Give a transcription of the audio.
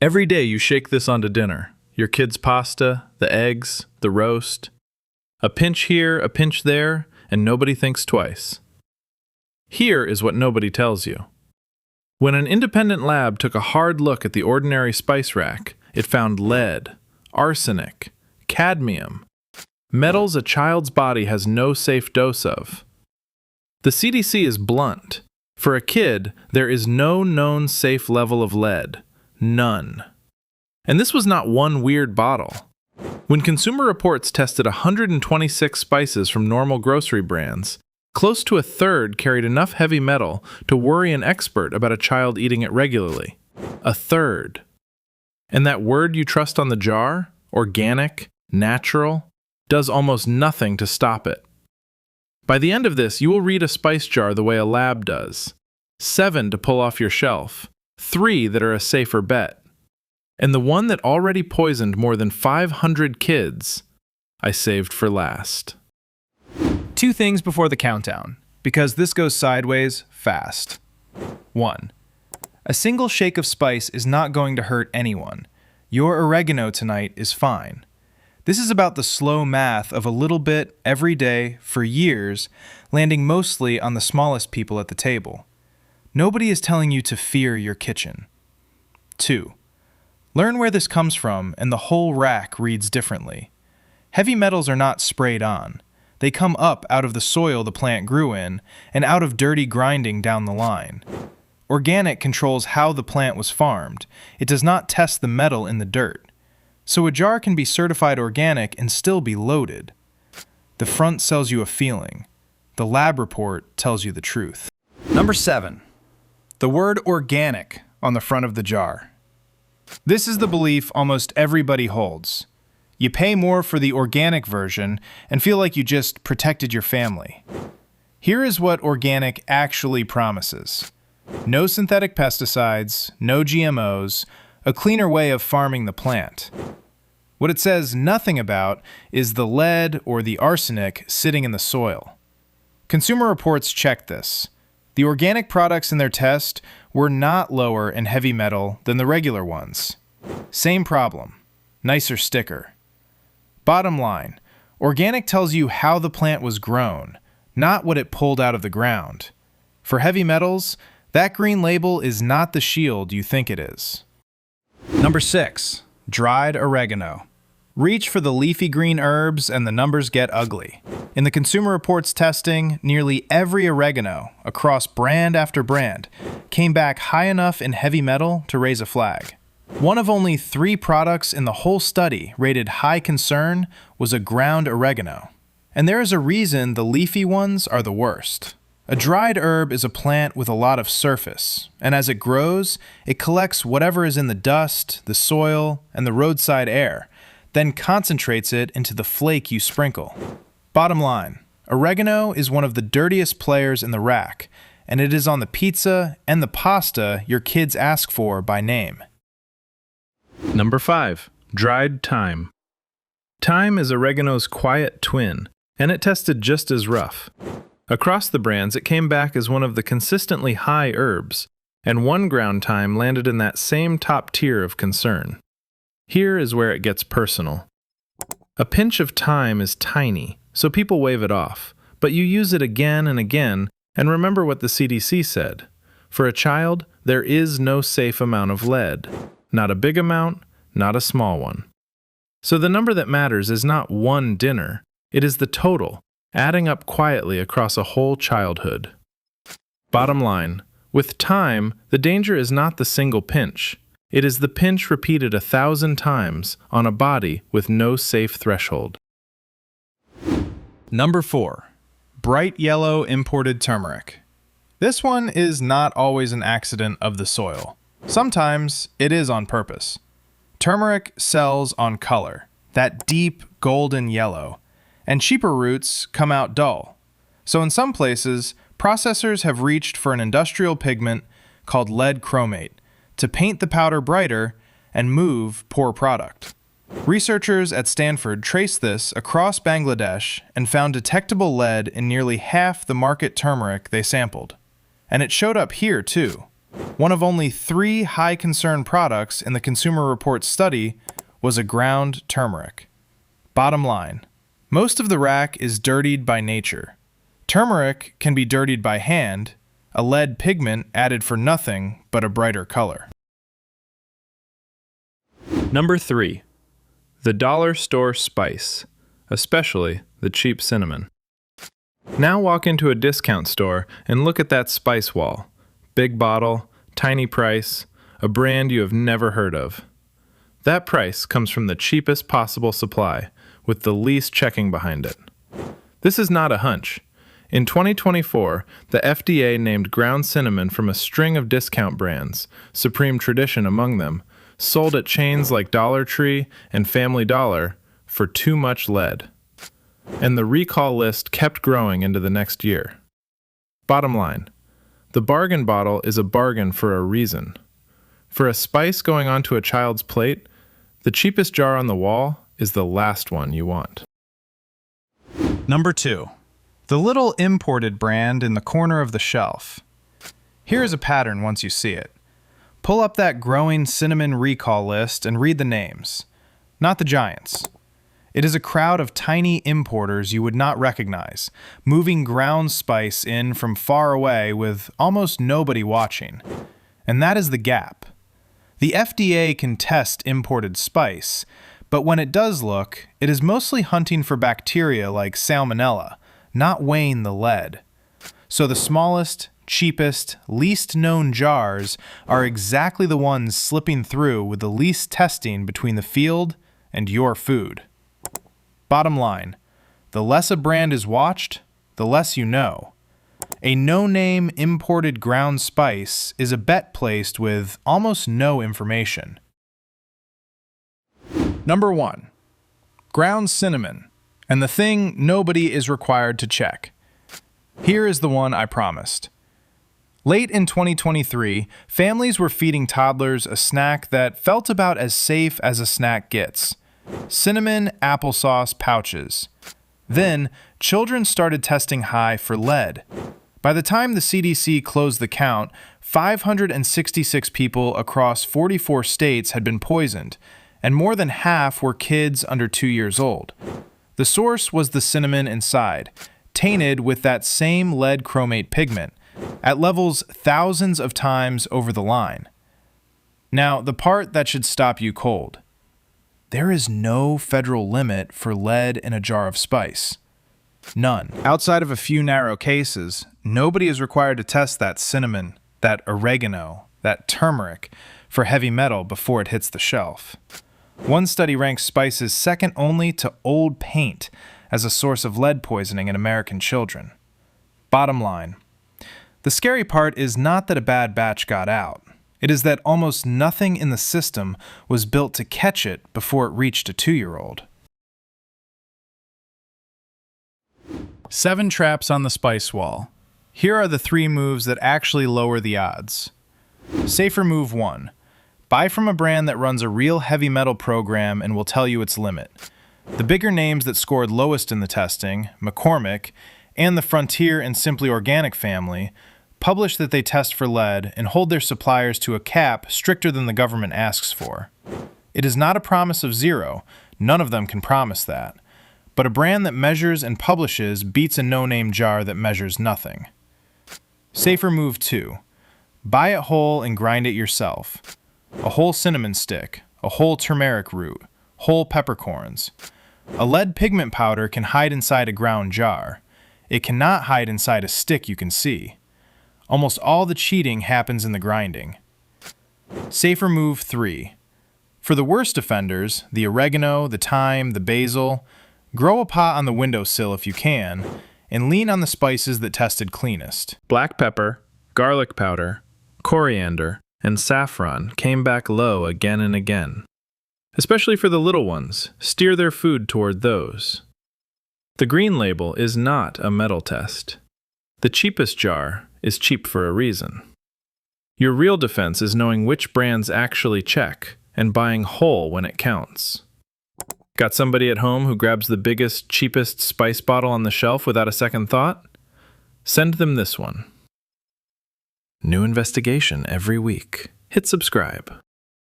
Every day you shake this onto dinner. Your kids' pasta, the eggs, the roast. A pinch here, a pinch there, and nobody thinks twice. Here is what nobody tells you. When an independent lab took a hard look at the ordinary spice rack, it found lead, arsenic, cadmium, metals a child's body has no safe dose of. The CDC is blunt. For a kid, there is no known safe level of lead. None. And this was not one weird bottle. When Consumer Reports tested 126 spices from normal grocery brands, close to a third carried enough heavy metal to worry an expert about a child eating it regularly. A third. And that word you trust on the jar, organic, natural, does almost nothing to stop it. By the end of this, you will read a spice jar the way a lab does. 7 to pull off your shelf, 3 that are a safer bet. And the one that already poisoned more than 500 kids, I saved for last. 2 things before the countdown, because this goes sideways fast. 1. A single shake of spice is not going to hurt anyone. Your oregano tonight is fine. This is about the slow math of a little bit every day for years, landing mostly on the smallest people at the table. Nobody is telling you to fear your kitchen. 2. Learn where this comes from, and the whole rack reads differently. Heavy metals are not sprayed on. They come up out of the soil the plant grew in, and out of dirty grinding down the line. Organic controls how the plant was farmed. It does not test the metal in the dirt. So a jar can be certified organic and still be loaded. The front sells you a feeling. The lab report tells you the truth. Number 7. The word organic on the front of the jar. This is the belief almost everybody holds. You pay more for the organic version and feel like you just protected your family. Here is what organic actually promises. No synthetic pesticides, no GMOs, a cleaner way of farming the plant. What it says nothing about is the lead or the arsenic sitting in the soil. Consumer Reports checked this. The organic products in their test were not lower in heavy metal than the regular ones. Same problem. Nicer sticker. Bottom line, organic tells you how the plant was grown, not what it pulled out of the ground. For heavy metals, that green label is not the shield you think it is. Number 6. Dried oregano. Reach for the leafy green herbs and the numbers get ugly. In the Consumer Reports testing, nearly every oregano, across brand after brand, came back high enough in heavy metal to raise a flag. One of only 3 products in the whole study rated high concern was a ground oregano. And there is a reason the leafy ones are the worst. A dried herb is a plant with a lot of surface, and as it grows, it collects whatever is in the dust, the soil, and the roadside air, then concentrates it into the flake you sprinkle. Bottom line, oregano is one of the dirtiest players in the rack, and it is on the pizza and the pasta your kids ask for by name. Number 5. Dried thyme. Thyme is oregano's quiet twin, and it tested just as rough. Across the brands, it came back as one of the consistently high herbs, and one ground thyme landed in that same top tier of concern. Here is where it gets personal. A pinch of thyme is tiny, so people wave it off, but you use it again and again, and remember what the CDC said. For a child, there is no safe amount of lead. Not a big amount, not a small one. So the number that matters is not one dinner, it is the total, adding up quietly across a whole childhood. Bottom line, with time, the danger is not the single pinch. It is the pinch repeated 1,000 times on a body with no safe threshold. Number 4. Bright yellow imported turmeric. This one is not always an accident of the soil. Sometimes it is on purpose. Turmeric sells on color, that deep golden yellow, and cheaper roots come out dull. So in some places, processors have reached for an industrial pigment called lead chromate to paint the powder brighter and move poor product. Researchers at Stanford traced this across Bangladesh and found detectable lead in nearly half the market turmeric they sampled. And it showed up here too. One of only 3 high concern products in the Consumer Reports study was a ground turmeric. Bottom line, most of the rack is dirtied by nature. Turmeric can be dirtied by hand, a lead pigment added for nothing but a brighter color. Number 3. The dollar store spice, especially the cheap cinnamon. Now walk into a discount store and look at that spice wall. Big bottle, tiny price, a brand you have never heard of. That price comes from the cheapest possible supply, with the least checking behind it. This is not a hunch. In 2024, the FDA named ground cinnamon from a string of discount brands, Supreme Tradition among them, sold at chains like Dollar Tree and Family Dollar for too much lead. And the recall list kept growing into the next year. Bottom line, the bargain bottle is a bargain for a reason. For a spice going onto a child's plate, the cheapest jar on the wall is the last one you want. Number 2. The little imported brand in the corner of the shelf. Here is a pattern once you see it. Pull up that growing cinnamon recall list and read the names. Not the giants. It is a crowd of tiny importers you would not recognize, moving ground spice in from far away with almost nobody watching. And that is the gap. The FDA can test imported spice, but when it does look, it is mostly hunting for bacteria like salmonella, not weighing the lead. So the smallest, cheapest, least known jars are exactly the ones slipping through with the least testing between the field and your food. Bottom line, the less a brand is watched, the less you know. A no-name imported ground spice is a bet placed with almost no information. Number 1. Ground cinnamon, and the thing nobody is required to check. Here is the one I promised. Late in 2023, families were feeding toddlers a snack that felt about as safe as a snack gets: cinnamon applesauce pouches. Then, children started testing high for lead. By the time the CDC closed the count, 566 people across 44 states had been poisoned, and more than half were kids under 2 years old. The source was the cinnamon inside, tainted with that same lead chromate pigment, at levels thousands of times over the line. Now, the part that should stop you cold. There is no federal limit for lead in a jar of spice. None. Outside of a few narrow cases, nobody is required to test that cinnamon, that oregano, that turmeric for heavy metal before it hits the shelf. One study ranks spices second only to old paint as a source of lead poisoning in American children. Bottom line, the scary part is not that a bad batch got out. It is that almost nothing in the system was built to catch it before it reached a 2-year-old. 7 traps on the spice wall. Here are the 3 moves that actually lower the odds. Safer move 1. Buy from a brand that runs a real heavy metal program and will tell you its limit. The bigger names that scored lowest in the testing, McCormick, and the Frontier and Simply Organic family, publish that they test for lead and hold their suppliers to a cap stricter than the government asks for. It is not a promise of zero, none of them can promise that. But a brand that measures and publishes beats a no-name jar that measures nothing. Safer move 2. Buy it whole and grind it yourself. A whole cinnamon stick, a whole turmeric root, whole peppercorns. A lead pigment powder can hide inside a ground jar. It cannot hide inside a stick you can see. Almost all the cheating happens in the grinding. Safer move 3. For the worst offenders, the oregano, the thyme, the basil, grow a pot on the windowsill if you can, and lean on the spices that tested cleanest. Black pepper, garlic powder, coriander, and saffron came back low again and again. Especially for the little ones, steer their food toward those. The green label is not a metal test. The cheapest jar is cheap for a reason. Your real defense is knowing which brands actually check and buying whole when it counts. Got somebody at home who grabs the biggest, cheapest spice bottle on the shelf without a second thought? Send them this one. New investigation every week. Hit subscribe.